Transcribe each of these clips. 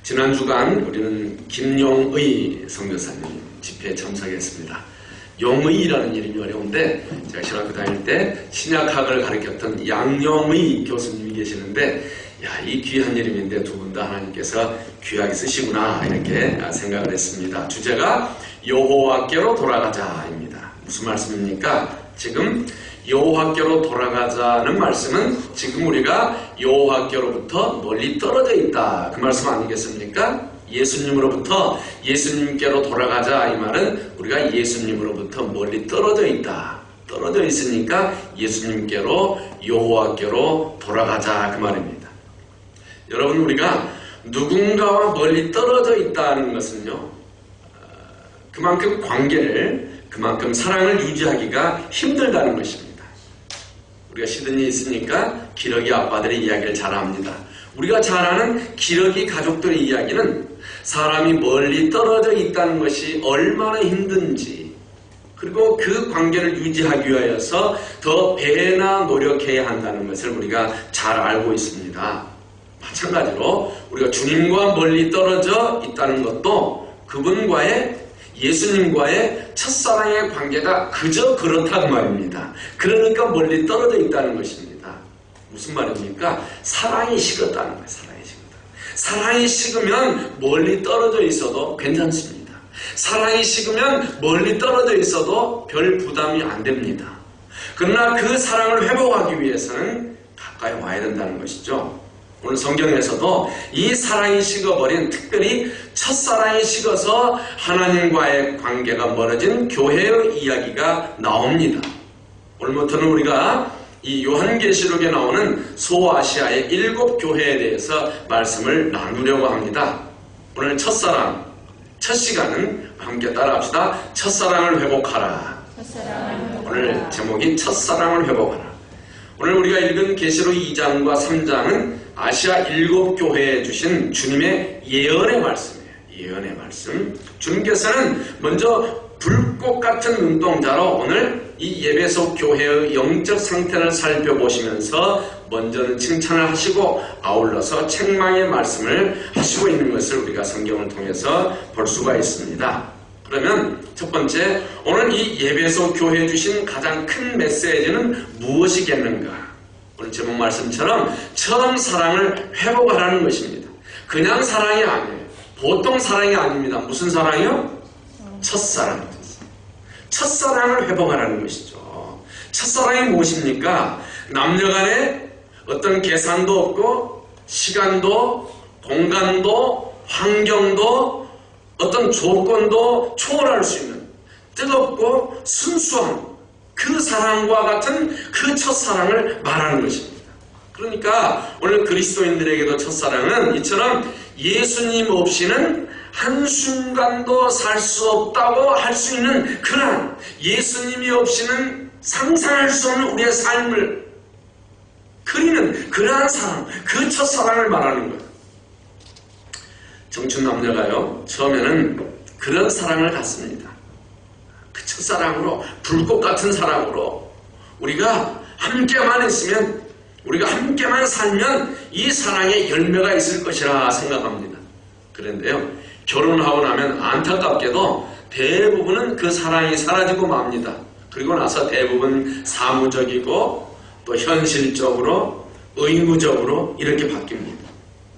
지난 주간 우리는 김용의 선교사님 집회에 참석했습니다. 용의라는 이름이 어려운데 제가 신학교 다닐 때 신약학을 가르쳤던 양용의 교수님이 계시는데 이 귀한 이름인데 두 분 다 하나님께서 귀하게 쓰시구나 이렇게 생각을 했습니다. 주제가 여호와께로 돌아가자입니다. 무슨 말씀입니까? 지금 여호와께로 돌아가자는 말씀은 지금 우리가 여호와께로부터 멀리 떨어져 있다 그 말씀 아니겠습니까? 예수님으로부터 예수님께로 돌아가자 이 말은 우리가 예수님으로부터 멀리 떨어져 있다. 떨어져 있으니까 예수님께로 여호와께로 돌아가자 그 말입니다. 여러분 우리가 누군가와 멀리 떨어져 있다는 것은요 그만큼 관계를 그만큼 사랑을 유지하기가 힘들다는 것입니다. 우리가 시드니에 있으니까 기러기 아빠들의 이야기를 잘 압니다. 우리가 잘 아는 기러기 가족들의 이야기는 사람이 멀리 떨어져 있다는 것이 얼마나 힘든지 그리고 그 관계를 유지하기 위하여서 더 배나 노력해야 한다는 것을 우리가 잘 알고 있습니다. 마찬가지로 우리가 주님과 멀리 떨어져 있다는 것도 그분과의 예수님과의 첫사랑의 관계가 그저 그렇다고 말입니다. 그러니까 멀리 떨어져 있다는 것입니다. 무슨 말입니까? 사랑이 식었다는 거예요. 사랑이 식었다. 사랑이 식으면 멀리 떨어져 있어도 괜찮습니다. 사랑이 식으면 멀리 떨어져 있어도 별 부담이 안 됩니다. 그러나 그 사랑을 회복하기 위해서는 가까이 와야 된다는 것이죠. 오늘 성경에서도 이 사랑이 식어버린 특별히 첫사랑이 식어서 하나님과의 관계가 멀어진 교회의 이야기가 나옵니다. 오늘부터는 우리가 이 요한계시록에 나오는 소아시아의 7 교회에 대해서 말씀을 나누려고 합니다. 오늘 첫사랑, 첫 시간은 함께 따라합시다. 첫사랑을 회복하라. 오늘 제목이 첫사랑을 회복하라. 오늘 우리가 읽은 계시록 2장과 3장은 아시아 7 교회에 주신 주님의 예언의 말씀이에요. 예언의 말씀. 주님께서는 먼저 불꽃 같은 눈동자로 오늘 이 에베소 교회의 영적 상태를 살펴보시면서 먼저는 칭찬을 하시고 아울러서 책망의 말씀을 하시고 있는 것을 우리가 성경을 통해서 볼 수가 있습니다. 그러면 첫 번째, 오늘 이 에베소 교회에 주신 가장 큰 메시지는 무엇이겠는가? 오늘 제목 말씀처럼 처음 사랑을 회복하라는 것입니다. 그냥 사랑이 아니에요. 보통 사랑이 아닙니다. 무슨 사랑이요? 첫사랑. 첫사랑을 회복하라는 것이죠. 첫사랑이 무엇입니까? 남녀간에 어떤 계산도 없고 시간도 공간도 환경도 어떤 조건도 초월할 수 있는 뜨겁고 순수한 그 사랑과 같은 그 첫사랑을 말하는 것입니다. 그러니까 오늘 그리스도인들에게도 첫사랑은 이처럼 예수님 없이는 한순간도 살 수 없다고 할 수 있는 그런 예수님이 없이는 상상할 수 없는 우리의 삶을 그리는 그러한 사랑, 그 첫사랑을 말하는 거예요. 청춘 남녀가요 처음에는 그런 사랑을 갖습니다. 그 첫사랑으로 불꽃 같은 사랑으로 우리가 함께만 있으면 우리가 함께만 살면 이 사랑에 열매가 있을 것이라 생각합니다. 그런데요 결혼하고 나면 안타깝게도 대부분은 그 사랑이 사라지고 맙니다. 그리고 나서 대부분 사무적이고 또 현실적으로 의무적으로 이렇게 바뀝니다.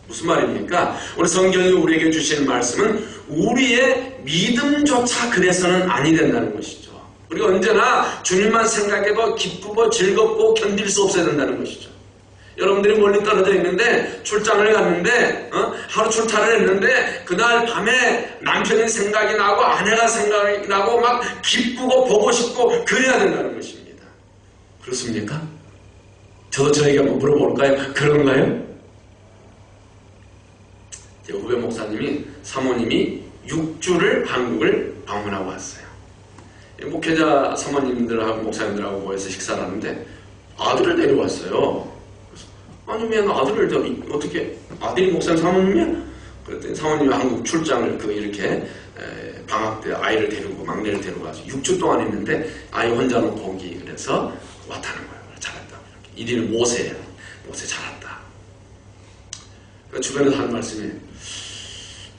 무슨 말입니까? 오늘 성경이 우리에게 주시는 말씀은 우리의 믿음조차 그래서는 아니 된다는 것이죠. 우리가 언제나 주님만 생각해도 기쁘고 즐겁고 견딜 수 없어야 된다는 것이죠. 여러분들이 멀리 떨어져 있는데 출장을 갔는데 하루 출타를 했는데 그날 밤에 남편이 생각이 나고 아내가 생각이 나고 막 기쁘고 보고 싶고 그래야 된다는 것입니다. 그렇습니까? 저도 저에게 한번 물어볼까요? 그런가요? 제 후배 목사님이 사모님이 6주를 한국을 방문하고 왔어요. 목회자 사모님들하고 목사님들하고 모여서 식사를 하는데 아들을 데려왔어요. 아니 왜 아들을 어떻게 아들이 목사님 사모님이야? 그랬더니 사모님이 한국 출장을 이렇게 방학 때 아이를 데리고 막내를 데리고 와서 6주 동안 있는데 아이 혼자 놓고 오기 그래서 왔다는 거예요. 잘했다. 이름이 모세예요. 모세 잘했다. 주변에서 하는 말씀이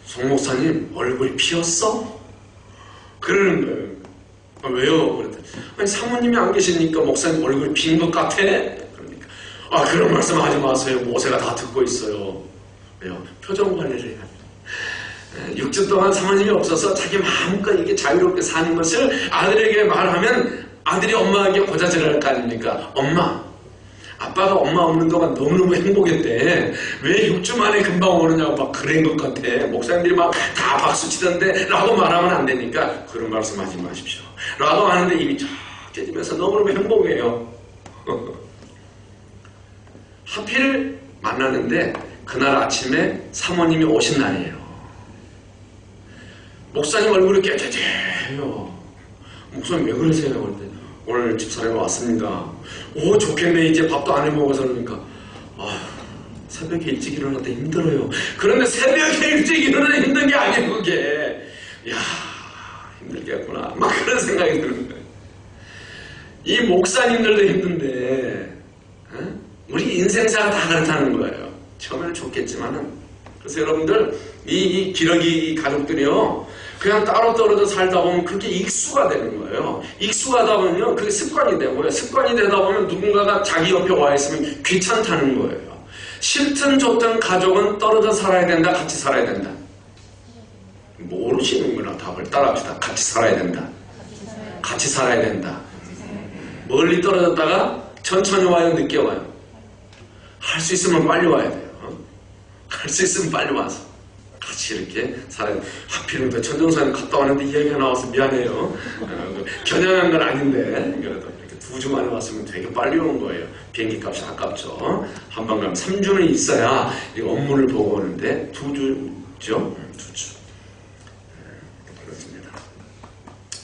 송 목사님 얼굴이 피었어? 그러는 거예요. 아, 왜요? 그랬더니 아니 사모님이 안 계시니까 목사님 얼굴이 빈 것 같아. 그러니까 아 그런 말씀 하지 마세요. 모세가 다 듣고 있어요. 왜요? 표정 관리를 해야 돼요. 6주 동안 사모님이 없어서 자기 마음껏 이게 자유롭게 사는 것을 아들에게 말하면 아들이 엄마에게 고자질할 거 아닙니까? 엄마, 아빠가 엄마 없는 동안 너무너무 행복했대. 왜 6주 만에 금방 오느냐고 막 그런 것 같아. 목사님들이 막 다 박수치던데 라고 말하면 안 되니까 그런 말씀 하지 마십시오. 라고 하는데 입이 쫙 깨지면서 너무너무 행복해요. 하필 만나는데 그날 아침에 사모님이 오신 날이에요. 목사님 얼굴이 깨끗해요. 목사님 왜 그러세요? 그랬더니 오늘 집사람이 왔습니다. 오 좋겠네. 이제 밥도 안 해먹어서 그러니까 아 새벽에 일찍 일어났다 힘들어요. 그런데 새벽에 일찍 일어나는 힘든 게 아니에요. 그게 야 힘들겠구나 막 그런 생각이 드는 거예요. 이 목사님들도 힘든데 우리 인생사가 다 그렇다는 거예요. 처음에는 좋겠지만은 그래서 여러분들 이 기러기 가족들이요 그냥 따로 떨어져 살다 보면 그게 익수가 되는 거예요. 익수하다 보면 그게 습관이 되고요. 습관이 되다 보면 누군가가 자기 옆에 와 있으면 귀찮다는 거예요. 싫든 좋든 가족은 떨어져 살아야 된다. 같이 살아야 된다. 모르시는구나. 답을 따라합시다. 같이 살아야 된다. 같이 살아야 된다. 멀리 떨어졌다가 천천히 와요. 늦게 와요. 할 수 있으면 빨리 와야 돼요. 할 수 있으면 빨리 와서 같이 이렇게 살아야 돼요. 하필이면 천정사님 갔다 왔는데 이야기가 나와서 미안해요. 겨냥한 건 아닌데 그래도 이렇게 2주 만에 왔으면 되게 빨리 온 거예요. 비행기 값이 아깝죠. 한번 가면 3주는 있어야 이 업무를 보고 오는데 2주죠? 2주. 그렇습니다.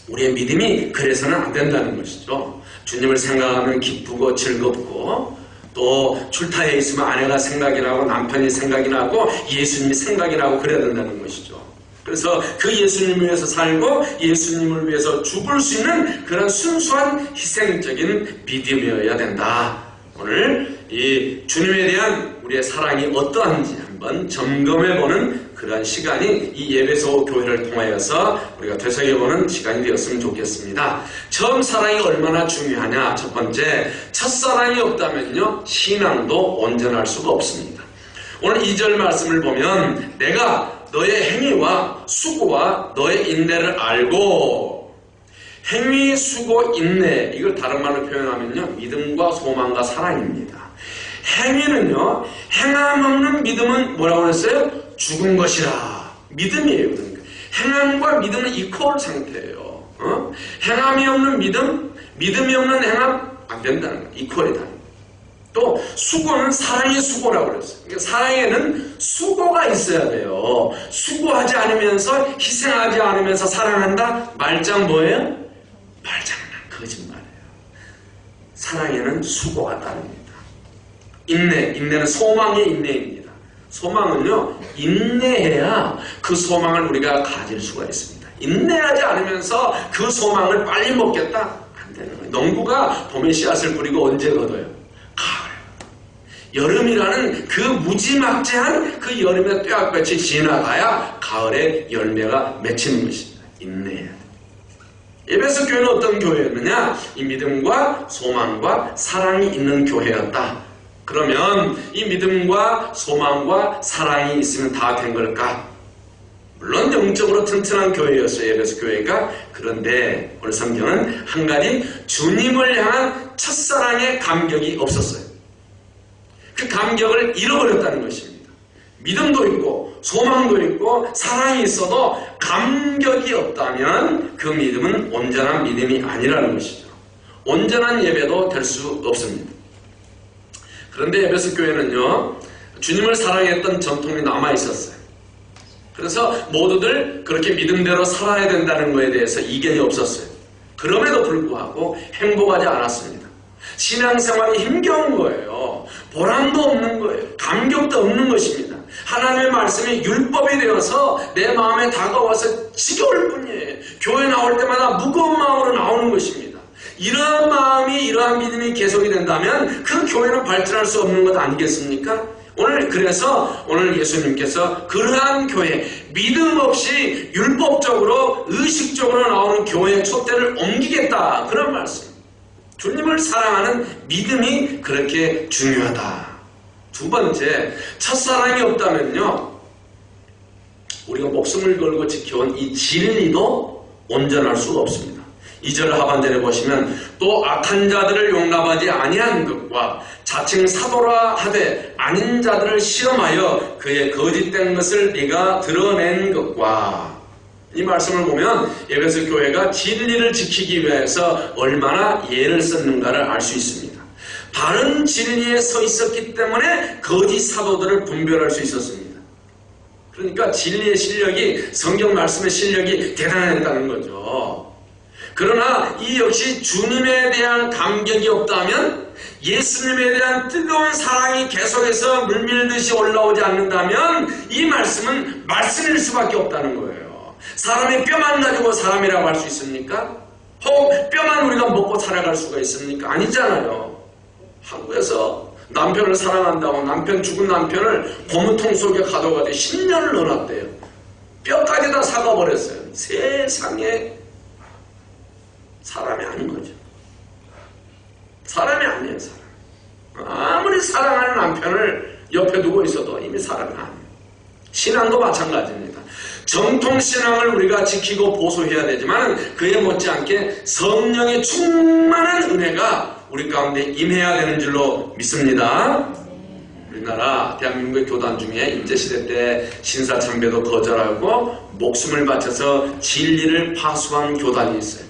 우리의 믿음이 그래서는 안 된다는 것이죠. 주님을 생각하면 기쁘고 즐겁고 또 출타에 있으면 아내가 생각이 나고 남편이 생각이 나고 예수님이 생각이 나고 그래야 된다는 것이죠. 그래서 그 예수님을 위해서 살고 예수님을 위해서 죽을 수 있는 그런 순수한 희생적인 믿음이어야 된다. 오늘 이 주님에 대한 우리의 사랑이 어떠한지 한번 점검해보는 그런 시간이 이 예배소 교회를 통하여서 우리가 되새겨보는 시간이 되었으면 좋겠습니다. 처음 사랑이 얼마나 중요하냐. 첫 번째, 첫사랑이 없다면요 신앙도 온전할 수가 없습니다. 오늘 2절 말씀을 보면 내가 너의 행위와 수고와 너의 인내를 알고 행위, 수고, 인내 이걸 다른 말로 표현하면요 믿음과 소망과 사랑입니다. 행위는요 행함 없는 믿음은 뭐라고 했어요? 죽은 것이라. 믿음이에요. 그러니까 행함과 믿음은 이퀄 상태예요. 행함이 없는 믿음, 믿음이 없는 행함 안 된다는 거예요. 이퀄이다. 또 수고는 사랑의 수고라고 그랬어요. 그러니까 사랑에는 수고가 있어야 돼요. 수고하지 않으면서 희생하지 않으면서 사랑한다? 말장 뭐예요? 말장난 거짓말이에요. 사랑에는 수고가 따릅니다. 인내는 소망의 인내입니다. 소망은요 인내해야 그 소망을 우리가 가질 수가 있습니다. 인내하지 않으면서 그 소망을 빨리 먹겠다? 안 되는 거예요. 농부가 봄에 씨앗을 뿌리고 언제 거둬요? 가을. 여름이라는 그 무지막지한 그 여름의 뙤약볕이 지나가야 가을에 열매가 맺히는 것입니다. 인내해야 돼요. 에베소 교회는 어떤 교회였느냐? 이 믿음과 소망과 사랑이 있는 교회였다. 그러면 이 믿음과 소망과 사랑이 있으면 다 된 걸까? 물론 영적으로 튼튼한 교회였어요. 에베소 교회가. 그런데 오늘 성경은 한 가지 주님을 향한 첫사랑의 감격이 없었어요. 그 감격을 잃어버렸다는 것입니다. 믿음도 있고 소망도 있고 사랑이 있어도 감격이 없다면 그 믿음은 온전한 믿음이 아니라는 것이죠. 온전한 예배도 될 수 없습니다. 그런데 에베소 교회는요 주님을 사랑했던 전통이 남아있었어요. 그래서 모두들 그렇게 믿음대로 살아야 된다는 것에 대해서 이견이 없었어요. 그럼에도 불구하고 행복하지 않았습니다. 신앙생활이 힘겨운 거예요. 보람도 없는 거예요. 감격도 없는 것입니다. 하나님의 말씀이 율법이 되어서 내 마음에 다가와서 지겨울 뿐이에요. 교회 나올 때마다 무거운 마음으로 나오는 것입니다. 이러한 마음이 이러한 믿음이 계속이 된다면 그 교회는 발전할 수 없는 것 아니겠습니까? 그래서 오늘 예수님께서 그러한 교회, 믿음 없이 율법적으로 의식적으로 나오는 교회의 촛대를 옮기겠다, 그런 말씀. 주님을 사랑하는 믿음이 그렇게 중요하다. 두 번째, 첫사랑이 없다면요, 우리가 목숨을 걸고 지켜온 이 진리도 온전할 수가 없습니다. 2절 하반절에 보시면 또 악한 자들을 용납하지 아니한 것과 자칭 사도라 하되 아닌 자들을 시험하여 그의 거짓된 것을 네가 드러낸 것과, 이 말씀을 보면 에베소 교회가 진리를 지키기 위해서 얼마나 예를 썼는가를 알 수 있습니다. 바른 진리에 서 있었기 때문에 거짓 사도들을 분별할 수 있었습니다. 그러니까 진리의 실력이, 성경 말씀의 실력이 대단했다는 거죠. 그러나 이 역시 주님에 대한 감격이 없다면, 예수님에 대한 뜨거운 사랑이 계속해서 물밀듯이 올라오지 않는다면 이 말씀은 말씀일 수밖에 없다는 거예요. 사람의 뼈만 가지고 사람이라고 할 수 있습니까? 혹 뼈만 우리가 먹고 살아갈 수가 있습니까? 아니잖아요. 한국에서 남편을 사랑한다고 죽은 남편을 고무통 속에 가둬가지고 10년을 넣어놨대요. 뼈까지 다 삭아버렸어요. 세상에 사람이 아닌 거죠. 사람이 아니에요, 사람. 아무리 사랑하는 남편을 옆에 두고 있어도 이미 사람이 아니에요. 신앙도 마찬가지입니다. 정통신앙을 우리가 지키고 보수해야 되지만 그에 못지않게 성령의 충만한 은혜가 우리 가운데 임해야 되는 줄로 믿습니다. 우리나라 대한민국의 교단 중에 인제시대 때 신사참배도 거절하고 목숨을 바쳐서 진리를 파수한 교단이 있어요.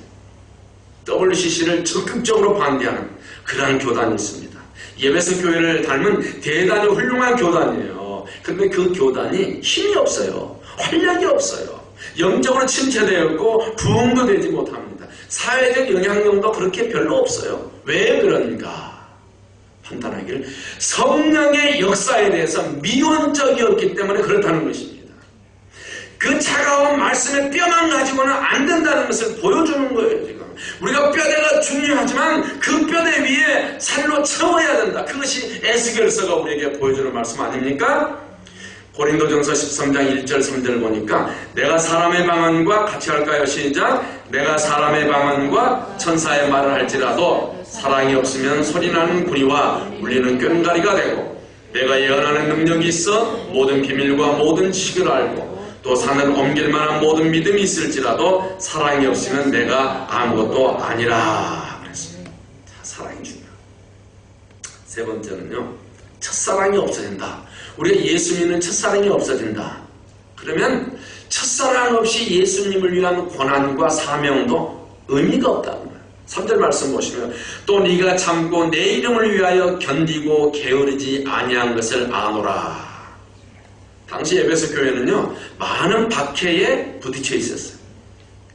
WCC를 적극적으로 반대하는 그러한 교단이 있습니다. 에베소 교회를 닮은 대단히 훌륭한 교단이에요. 근데 그 교단이 힘이 없어요. 활력이 없어요. 영적으로 침체되었고 부흥도 되지 못합니다. 사회적 영향력도 그렇게 별로 없어요. 왜 그런가 판단하기를, 성령의 역사에 대해서 미온적이었기 때문에 그렇다는 것입니다. 그 차가운 말씀의 뼈만 가지고는 안 된다는 것을 보여주는 거예요. 지금 우리가 뼈대가 중요하지만 그 뼈대 위에 살로 채워야 된다. 그것이 에스겔서가 우리에게 보여주는 말씀 아닙니까? 고린도전서 13장 1절 3절 보니까 내가 사람의 방언과 같이 할까요? 시작. 내가 사람의 방언과 천사의 말을 할지라도 사랑이 없으면 소리나는 구리와 울리는 꽹과리가 되고, 내가 예언하는 능력이 있어 모든 비밀과 모든 지식을 알고 또 산을 옮길 만한 모든 믿음이 있을지라도 사랑이 없으면 내가 아무것도 아니라 그랬습니다. 사랑이 중요해요. 세 번째는요, 첫사랑이 없어진다. 우리가 예수 믿는 첫사랑이 없어진다. 그러면 첫사랑 없이 예수님을 위한 고난과 사명도 의미가 없다는 거예요. 3절 말씀 보시면 또 네가 참고 내 이름을 위하여 견디고 게으르지 아니한 것을 아노라. 당시 에베소 교회는요, 많은 박해에 부딪혀 있었어요.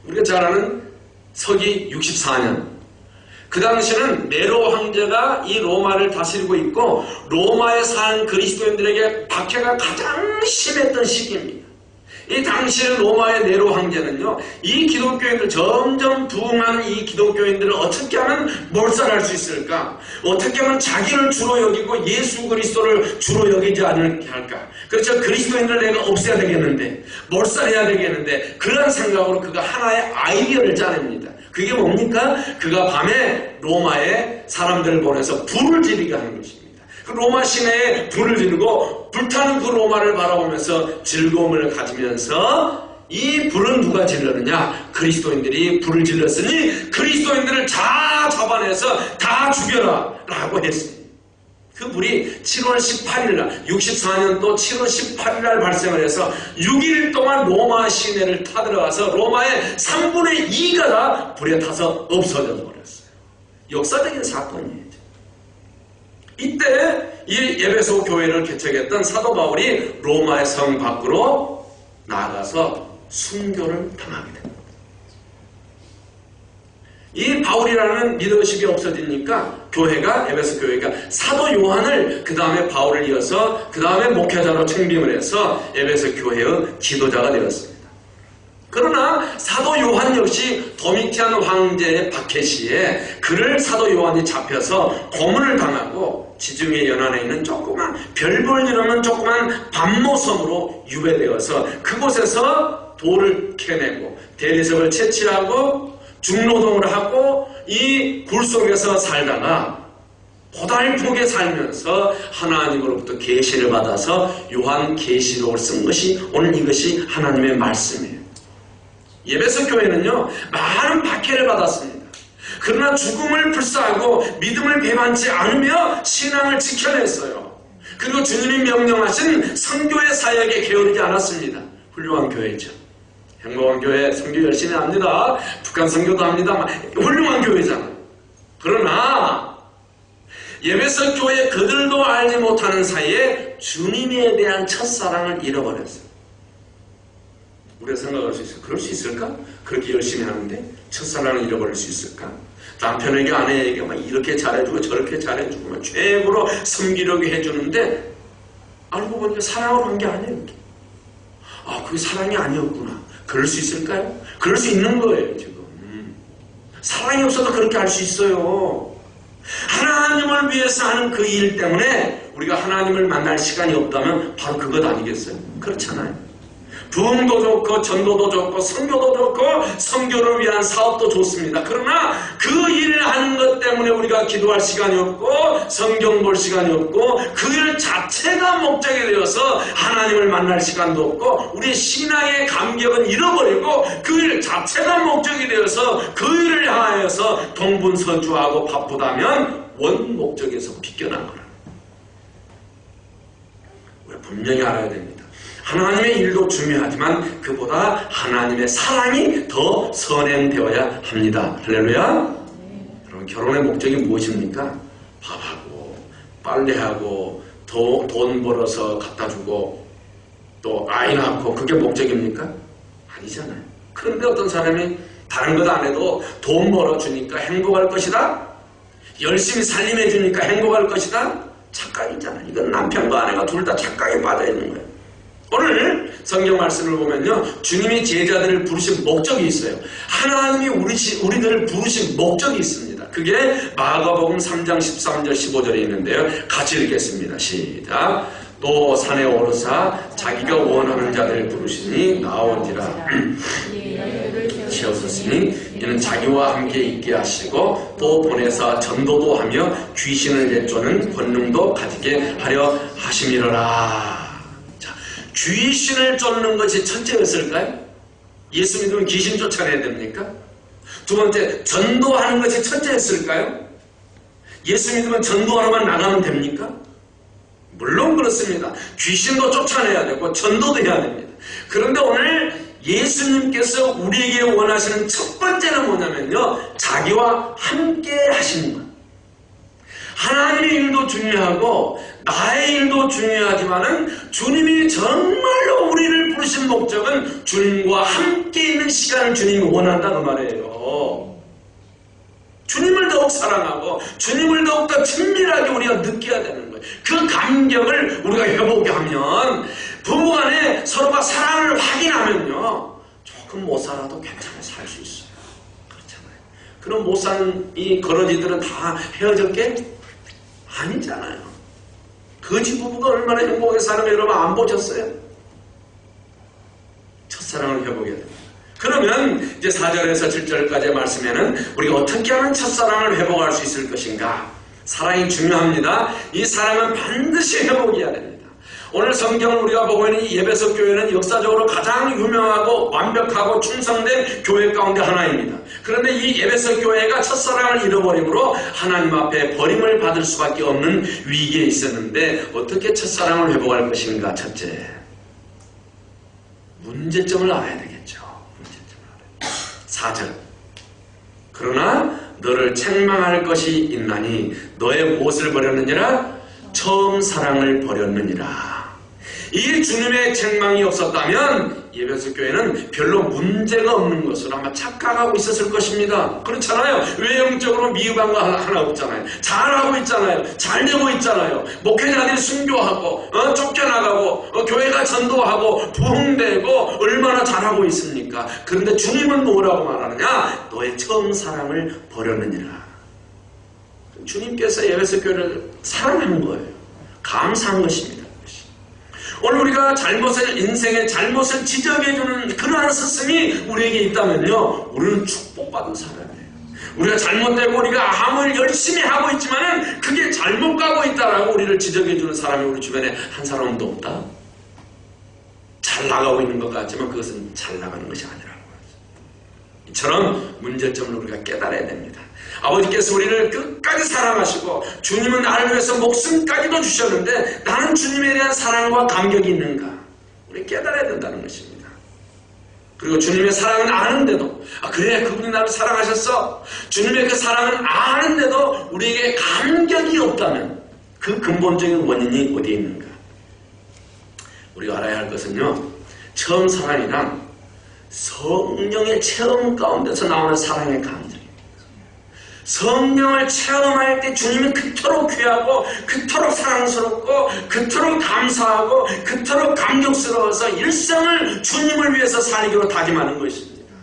우리가 잘 아는 서기 64년, 그 당시는 네로 황제가 이 로마를 다스리고 있고 로마에 사는 그리스도인들에게 박해가 가장 심했던 시기입니다. 이 당시의 로마의 네로 황제는요, 이 기독교인들, 점점 부흥하는 이 기독교인들을 어떻게 하면 몰살할 수 있을까? 어떻게 하면 자기를 주로 여기고 예수 그리스도를 주로 여기지 않게 할까? 그렇죠. 그리스도인들 내가 없애야 되겠는데, 몰살해야 되겠는데, 그런 생각으로 그가 하나의 아이디어를 짜냅니다. 그게 뭡니까? 그가 밤에 로마에 사람들을 보내서 불을 지르게 하는 것입니다. 그 로마 시내에 불을 지르고 불타는 그 로마를 바라보면서 즐거움을 가지면서, 이 불은 누가 질렀느냐? 그리스도인들이 불을 질렀으니 그리스도인들을 다 잡아내서 다 죽여라 라고 했습니다. 그 불이 7월 18일 날, 64년도 7월 18일 날 발생을 해서 6일 동안 로마 시내를 타들어가서 로마의 3분의 2가 다 불에 타서 없어져 버렸어요. 역사적인 사건이에요. 이때 이 에베소 교회를 개척했던 사도 바울이 로마의 성 밖으로 나가서 순교를 당하게 됩니다. 이 바울이라는 리더십이 없어지니까 교회가, 에베소 교회가 사도 요한을, 그 다음에 바울을 이어서 그 다음에 목회자로 청빙을 해서 에베소 교회의 지도자가 되었습니다. 그러나 사도 요한 역시 도미티안 황제의 박해시에 그를 사도 요한이 잡혀서 고문을 당하고 지중해 연안에 있는 조그만 별 볼 일 없는 조그만 반모섬으로 유배되어서 그곳에서 돌을 캐내고 대리석을 채취하고 중노동을 하고 이 굴 속에서 살다가 고달프게 살면서 하나님으로부터 계시를 받아서 요한 계시록을 쓴 것이 오늘 이것이 하나님의 말씀이에요. 에베소 교회는요 많은 박해를 받았습니다. 그러나 죽음을 불사하고 믿음을 배반치 않으며 신앙을 지켜냈어요. 그리고 주님이 명령하신 선교의 사역에 게으르지 않았습니다. 훌륭한 교회죠. 행복한 교회 선교 열심히 합니다. 북한 선교도 합니다. 훌륭한 교회잖아요. 그러나 에베소 교회 그들도 알지 못하는 사이에 주님에 대한 첫사랑을 잃어버렸어요. 우리가 생각할 수 있어요. 그럴 수 있을까? 그렇게 열심히 하는데 첫사랑을 잃어버릴 수 있을까? 남편에게 아내에게 막 이렇게 잘해주고 저렇게 잘해주고 막 최고로 섬기려고 해주는데 알고 보니까 사랑으로 한 게 아니에요. 아, 그게 사랑이 아니었구나. 그럴 수 있을까요? 그럴 수 있는 거예요 지금. 사랑이 없어도 그렇게 할 수 있어요. 하나님을 위해서 하는 그 일 때문에 우리가 하나님을 만날 시간이 없다면 바로 그것 아니겠어요? 그렇잖아요. 부흥도 좋고 전도도 좋고 선교도 좋고 선교를 위한 사업도 좋습니다. 그러나 그 일을 하는 것 때문에 우리가 기도할 시간이 없고 성경 볼 시간이 없고 그 일 자체가 목적이 되어서 하나님을 만날 시간도 없고 우리 신앙의 감격은 잃어버리고 그 일 자체가 목적이 되어서 그 일을 향하여서 동분서주하고 바쁘다면 원 목적에서 비껴난 거라. 우리가 분명히 알아야 됩니다. 하나님의 일도 중요하지만 그보다 하나님의 사랑이 더 선행되어야 합니다. 할렐루야. 여러분 결혼의 목적이 무엇입니까? 밥하고 빨래하고 돈 벌어서 갖다주고 또 아이 낳고 그게 목적입니까? 아니잖아요. 그런데 어떤 사람이 다른 것 안 해도 돈 벌어주니까 행복할 것이다? 열심히 살림해주니까 행복할 것이다? 착각이잖아요. 이건 남편과 아내가 둘 다 착각에 빠져있는 거예요. 오늘 성경 말씀을 보면요 주님이 제자들을 부르신 목적이 있어요. 하나님이 우리들을 부르신 목적이 있습니다. 그게 마가복음 3장 13절 15절에 있는데요 같이 읽겠습니다. 시작. 또 산에 오르사 자기가 원하는 자들을 부르시니 나오니라. 채우셨으니 이는 자기와 함께 있게 하시고 또 보내사 전도도 하며 귀신을 내쫓는 권능도 가지게 하려 하심이로라. 귀신을 쫓는 것이 첫째였을까요? 예수 믿으면 귀신 쫓아내야 됩니까? 두 번째, 전도하는 것이 첫째였을까요? 예수 믿으면 전도하러만 나가면 됩니까? 물론 그렇습니다. 귀신도 쫓아내야 되고 전도도 해야 됩니다. 그런데 오늘 예수님께서 우리에게 원하시는 첫 번째는 뭐냐면요 자기와 함께 하시는 것. 하나님의 일도 중요하고 나의 일도 중요하지만은 주님이 정말로 우리를 부르신 목적은 주님과 함께 있는 시간을 주님이 원한다는 말이에요. 주님을 더욱 사랑하고 주님을 더욱더 친밀하게 우리가 느껴야 되는 거예요. 그 감격을 우리가 회복하게 하면 부부간에 서로가 사랑을 확인하면요 조금 못 살아도 괜찮아 살 수 있어요. 그렇잖아요. 그럼 못 사는 이 거러지들은 다 헤어졌게? 아니잖아요. 거지 부부가 얼마나 행복하게 사는 거 여러분 안 보셨어요? 첫사랑을 회복해야 됩니다. 그러면 이제 4절에서 7절까지의 말씀에는 우리가 어떻게 하면 첫사랑을 회복할 수 있을 것인가? 사랑이 중요합니다. 이 사랑은 반드시 회복해야 됩니다. 오늘 성경을 우리가 보고 있는 이 에베소 교회는 역사적으로 가장 유명하고 완벽하고 충성된 교회 가운데 하나입니다. 그런데 이 에베소 교회가 첫사랑을 잃어버림으로 하나님 앞에 버림을 받을 수밖에 없는 위기에 있었는데 어떻게 첫사랑을 회복할 것인가? 첫째, 문제점을 알아야 되겠죠. 문제점을 알아야 돼요. 4절. 그러나 너를 책망할 것이 있나니 너의 무엇을 버렸느니라? 처음 사랑을 버렸느니라. 이 주님의 책망이 없었다면 에베소 교회는 별로 문제가 없는 것으로 아마 착각하고 있었을 것입니다. 그렇잖아요. 외형적으로 미흡한 거 하나 없잖아요. 잘하고 있잖아요. 잘 되고 있잖아요. 목회자들이 순교하고 쫓겨나가고 교회가 전도하고 부흥되고 얼마나 잘하고 잘하고 있습니까? 그런데 주님은 뭐라고 말하느냐? 너의 처음 사랑을 버렸느니라. 주님께서 에베소 교회를 사랑한 거예요. 감사한 것입니다. 오늘 우리가 인생의 잘못을 지적해주는 그러한 스승이 우리에게 있다면요, 우리는 축복받은 사람이에요. 우리가 잘못되고 우리가 아무리 열심히 하고 있지만은 그게 잘못 가고 있다라고 우리를 지적해주는 사람이 우리 주변에 한 사람도 없다. 잘 나가고 있는 것 같지만 그것은 잘 나가는 것이 아니라고 하죠. 이처럼 문제점을 우리가 깨달아야 됩니다. 아버지께서 우리를 끝까지 사랑하시고 주님은 나를 위해서 목숨까지도 주셨는데 나는 주님에 대한 사랑과 감격이 있는가? 우리 깨달아야 된다는 것입니다. 그리고 주님의 사랑은 아는데도 그래 그분이 나를 사랑하셨어. 주님의 그 사랑은 아는데도 우리에게 감격이 없다면 그 근본적인 원인이 어디에 있는가? 우리가 알아야 할 것은요, 처음 사랑이란 성령의 체험 가운데서 나오는 사랑의 감정입니다. 성령을 체험할 때 주님은 그토록 귀하고 그토록 사랑스럽고 그토록 감사하고 그토록 감격스러워서 일생을 주님을 위해서 살기로 다짐하는 것입니다.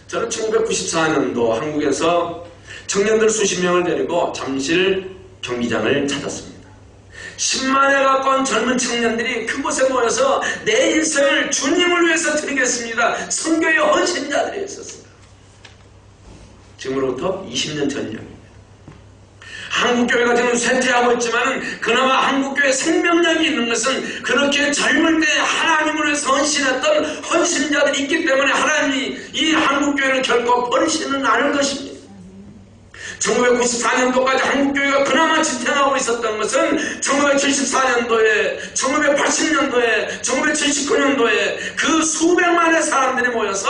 저는 1994년도 한국에서 청년들 수십 명을 데리고 잠실 경기장을 찾았습니다. 10만에 가까운 젊은 청년들이 그곳에 모여서 내 인생을 주님을 위해서 드리겠습니다. 선교의 헌신자들이 있었습니다. 지금으로부터 20년 전 이야기입니다. 한국교회가 지금 쇠퇴하고 있지만 그나마 한국교회 생명력이 있는 것은 그렇게 젊을 때 하나님을 위해서 헌신했던 헌신자들이 있기 때문에 하나님이 이 한국교회를 결코 버리시는 않을 것입니다. 1994년도까지 한국교회가 그나마 지탱하고 있었던 것은 1974년도에, 1980년도에, 1979년도에 그 수백만의 사람들이 모여서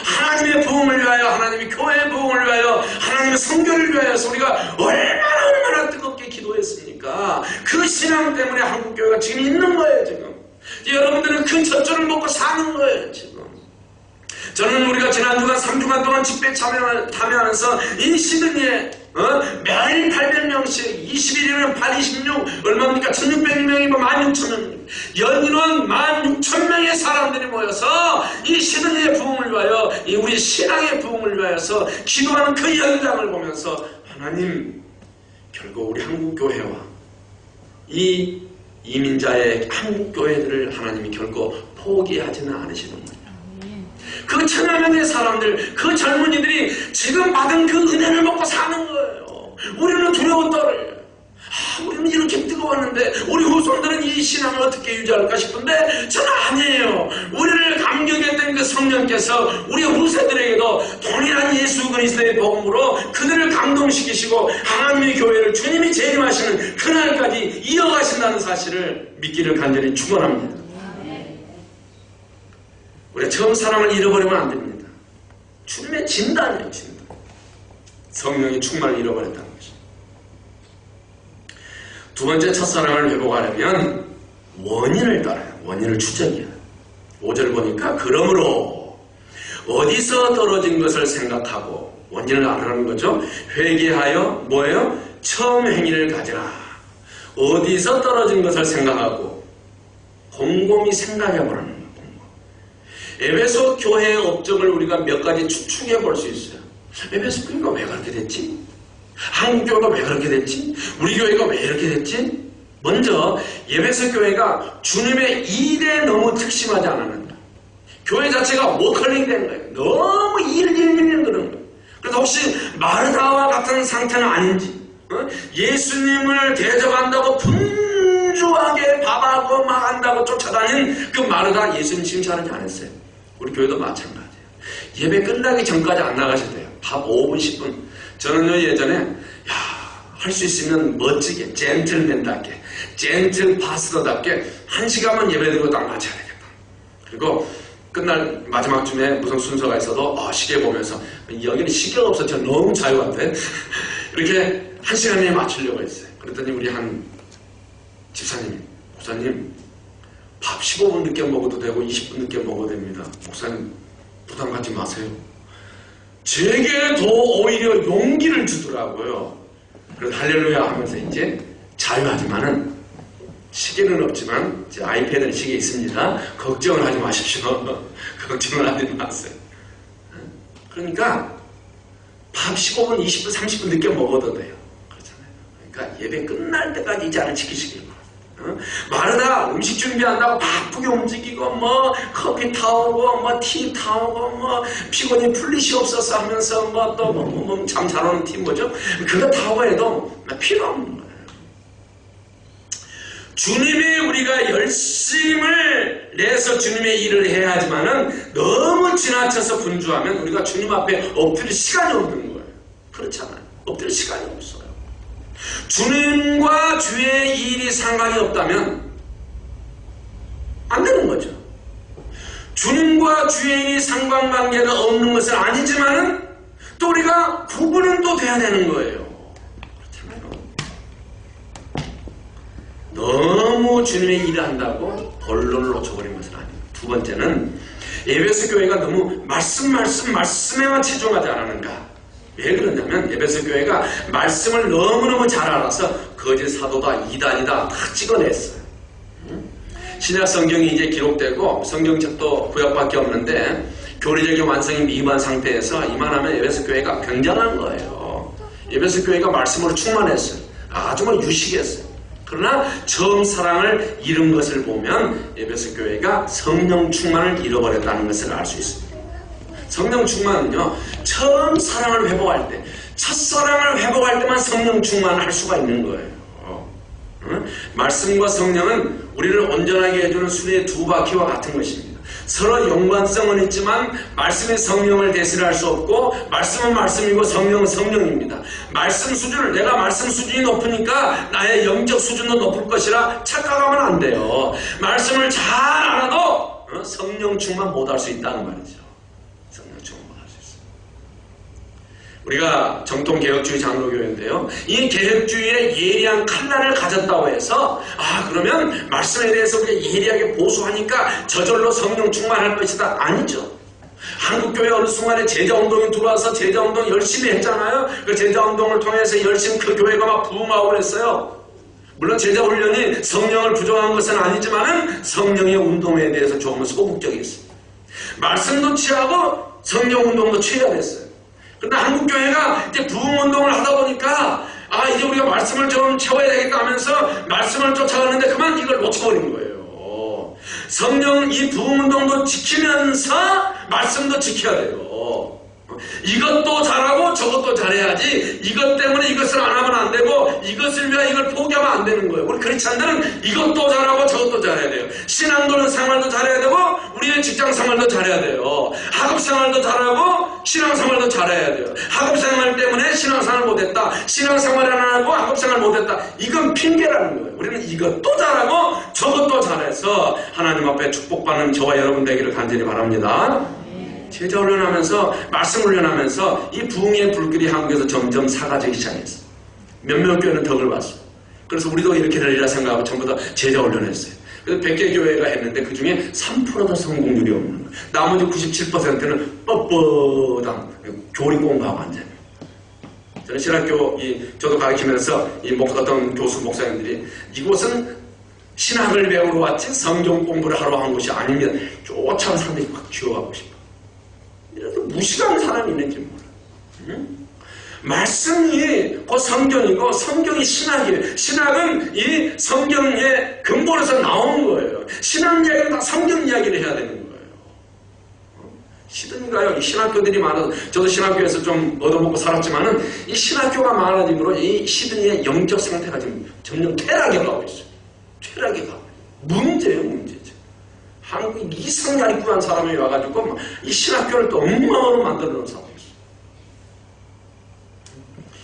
하나님의 부흥을 위하여, 하나님의 교회의 부흥을 위하여, 하나님의 선교를 위하여서 우리가 얼마나 뜨겁게 기도했습니까? 그 신앙 때문에 한국교회가 지금 있는 거예요. 지금 여러분들은 그 젖줄을 먹고 사는 거예요. 지금 저는 우리가 지난 주간 3주간 동안 집회 참여하면서 이 시드니에 매일 800명씩 21일은 826 얼마입니까? 1600명이면 16,000명 연인원 16,000명의 사람들이 모여서 이 시드니의 부흥을 위하여 이 우리 신앙의 부흥을 위하여서 기도하는 그 현장을 보면서 하나님 결국 우리 한국교회와 이 이민자의 한국교회들을 하나님이 결코 포기하지는 않으시는 거예요. 그 천여명의 사람들, 그 젊은이들이 지금 받은 그 은혜를 먹고 사는 거예요. 우리는 두려워 떨어요. 우리는 이렇게 뜨거웠는데 우리 후손들은 이 신앙을 어떻게 유지할까 싶은데 저는 아니에요. 우리를 감격했던 그 성령께서 우리 후세들에게도 동일한 예수 그리스도의 복음으로 그들을 감동시키시고 하나님의 교회를 주님이 재림하시는 그날까지 이어가신다는 사실을 믿기를 간절히 축원합니다. 우리가 처음 사랑을 잃어버리면 안 됩니다. 주님의 진단이에요. 진단. 성령의 충만을 잃어버렸다는 것입니다. 두 번째 첫사랑을 회복하려면 원인을 따라요. 원인을 추적해야 해요. 5절 보니까 그러므로 어디서 떨어진 것을 생각하고 원인을 알아가는 거죠. 회개하여 뭐예요? 처음 행위를 가지라. 어디서 떨어진 것을 생각하고 곰곰이 생각해보라는 거예요. 에베소 교회의 업적을 우리가 몇 가지 추측해 볼 수 있어요. 에베소 교회가 왜 그렇게 됐지? 한국 교회가 왜 그렇게 됐지? 우리 교회가 왜 이렇게 됐지? 먼저 에베소 교회가 주님의 일에 너무 특심하지 않았는가. 교회 자체가 워컬링 된 거예요. 너무 일을 그런 거예요. 그래서 혹시 마르다와 같은 상태는 아닌지, 예수님을 대접한다고 분주하게 밥하고 막 한다고 쫓아다닌 그 마르다 예수님 칭찬하지 않았어요. 우리 교회도 마찬가지예요. 예배 끝나기 전까지 안 나가셔도 돼요. 밥 5분 10분. 저는요 예전에 할 수 있으면 멋지게 젠틀맨답게 젠틀 파스터답게 1시간만 예배드리고 딱 마쳐야 되겠다. 그리고 끝날 마지막 쯤에 무슨 순서가 있어도 시계 보면서 여기는 시계가 없어. 저 너무 자유한데 이렇게 1시간에 맞추려고 했어요. 그랬더니 우리 한 집사님이 목사님 밥 15분 늦게 먹어도 되고 20분 늦게 먹어도 됩니다. 목사님 부담 갖지 마세요. 제게 더 오히려 용기를 주더라고요. 그래서 할렐루야 하면서 이제 자유하지만은 시계는 없지만 제 아이패드는 시계 있습니다. 걱정을 하지 마십시오. 걱정을 하지 마세요. 그러니까 밥 15분, 20분, 30분 늦게 먹어도 돼요. 그렇잖아요. 그러니까 예배 끝날 때까지 이 자리를 지키시길 바랍니다. 마르다 음식 준비한다고 바쁘게 움직이고 뭐 커피 타오고 뭐 티 타오고 뭐 피곤이 풀리시옵소서 하면서 뭐 또 잠 잘 오는 팀 뭐죠? 그거 타오고 해도 필요 없는 거예요. 주님이 우리가 열심을 내서 주님의 일을 해야 하지만은 너무 지나쳐서 분주하면 우리가 주님 앞에 엎드릴 시간이 없는 거예요. 그렇잖아요. 엎드릴 시간이 없어요. 주님과 주의 일이 상관이 없다면 안 되는 거죠. 주님과 주의 일이 상관관계가 없는 것은 아니지만은 또 우리가 구분은 또 돼야 되는 거예요. 그렇잖아요. 너무 주님의 일을 한다고 본론을 놓쳐버린 것은 아니에요. 두 번째는 에베소 교회가 너무 말씀에만 치중하지 않았는가. 왜 그러냐면 에베소 교회가 말씀을 너무너무 잘 알아서 거짓 사도다 이단이다 다 찍어냈어요. 신약 성경이 이제 기록되고 성경책도 구약밖에 없는데 교리적인 완성이 미흡한 상태에서 이만하면 에베소 교회가 굉장한 거예요. 에베소 교회가 말씀으로 충만했어요. 아주 유식했어요. 그러나 처음 사랑을 잃은 것을 보면 에베소 교회가 성령 충만을 잃어버렸다는 것을 알 수 있습니다. 성령 충만은요, 처음 사랑을 회복할 때, 첫사랑을 회복할 때만 성령 충만을 할 수가 있는 거예요. 말씀과 성령은 우리를 온전하게 해주는 수레의 두 바퀴와 같은 것입니다. 서로 연관성은 있지만 말씀이 성령을 대신할 수 없고 말씀은 말씀이고 성령은 성령입니다. 말씀 수준을 내가 말씀 수준이 높으니까 나의 영적 수준도 높을 것이라 착각하면 안 돼요. 말씀을 잘 알아도 성령 충만 못할 수 있다는 말이죠. 성령 충만 못할 수 있어요. 우리가 정통 개혁주의 장로교회인데요. 이 개혁주의의 예리한 칼날을 가졌다고 해서 그러면 말씀에 대해서 우리가 예리하게 보수하니까 저절로 성령 충만할 것이다. 아니죠. 한국교회 어느 순간에 제자운동이 들어와서 제자운동 열심히 했잖아요. 그 제자운동을 통해서 열심히 그 교회가 막 부흥하고 그랬어요. 물론 제자훈련이 성령을 부정한 것은 아니지만은 성령의 운동에 대해서 조금은 소극적이었습니다. 말씀도 취하고 성령운동도 취해야 됐어요. 그런데 한국교회가 이제 부흥운동을 하다 보니까 이제 우리가 말씀을 좀 채워야 되겠다 하면서 말씀을 쫓아가는데 그만 이걸 놓쳐버린 거예요. 성령 이 부흥운동도 지키면서 말씀도 지켜야 돼요. 이것도 잘하고 저것도 잘해야지 이것 때문에 이것을 안 하면 안 되고 이것을 위해 이걸 포기하면 안 되는 거예요. 우리 크리스찬들은 이것도 잘하고 저것도 잘해야 돼요. 신앙도는 생활도 잘해야 되고 우리의 직장 생활도 잘해야 돼요. 학업 생활도 잘하고 신앙 생활도 잘해야 돼요. 학업 생활 때문에 신앙 생활 못했다. 신앙 생활 안 하고 학업 생활 못했다. 이건 핑계라는 거예요. 우리는 이것도 잘하고 저것도 잘해서 하나님 앞에 축복받는 저와 여러분 되기를 간절히 바랍니다. 제자 훈련하면서 말씀 훈련하면서 이 부흥의 불길이 한국에서 점점 사라지기 시작했어요. 몇몇 교회는 덕을 봤어요. 그래서 우리도 이렇게 되리라 생각하고 전부 다 제자 훈련했어요. 그래서 100개 교회가 했는데 그 중에 3%도 성공률이 없는 거예요. 나머지 97%는 뻣뻣한 교리공부하고 앉아요. 저는 신학교 저도 가르치면서 어떤 교수 목사님들이 이곳은 신학을 배우러 왔지 성경 공부를 하러 한 곳이 아닙니다. 쫓아온 사람들이 막 쥐어가고 싶어. 이렇게 무식한 사람이 있는지 몰라. 응? 말씀이 그 성경이고 성경이 신학이에요. 신학은 이 성경의 근본에서 나온 거예요. 신학 이야기는 다 성경 이야기를 해야 되는 거예요. 시드니가요, 이 신학교들이 많아서 저도 신학교에서 좀 얻어먹고 살았지만은 이 신학교가 많아짐으로 이 시드니의 영적 상태가 지금 점점 퇴락해 가고 있어요. 퇴락해 가고 문제예요, 문제죠. 한국에 이상하게 구한 사람이 와가지고 이 신학교를 또 엉망으로 만들어 놓은 사람이 있어요.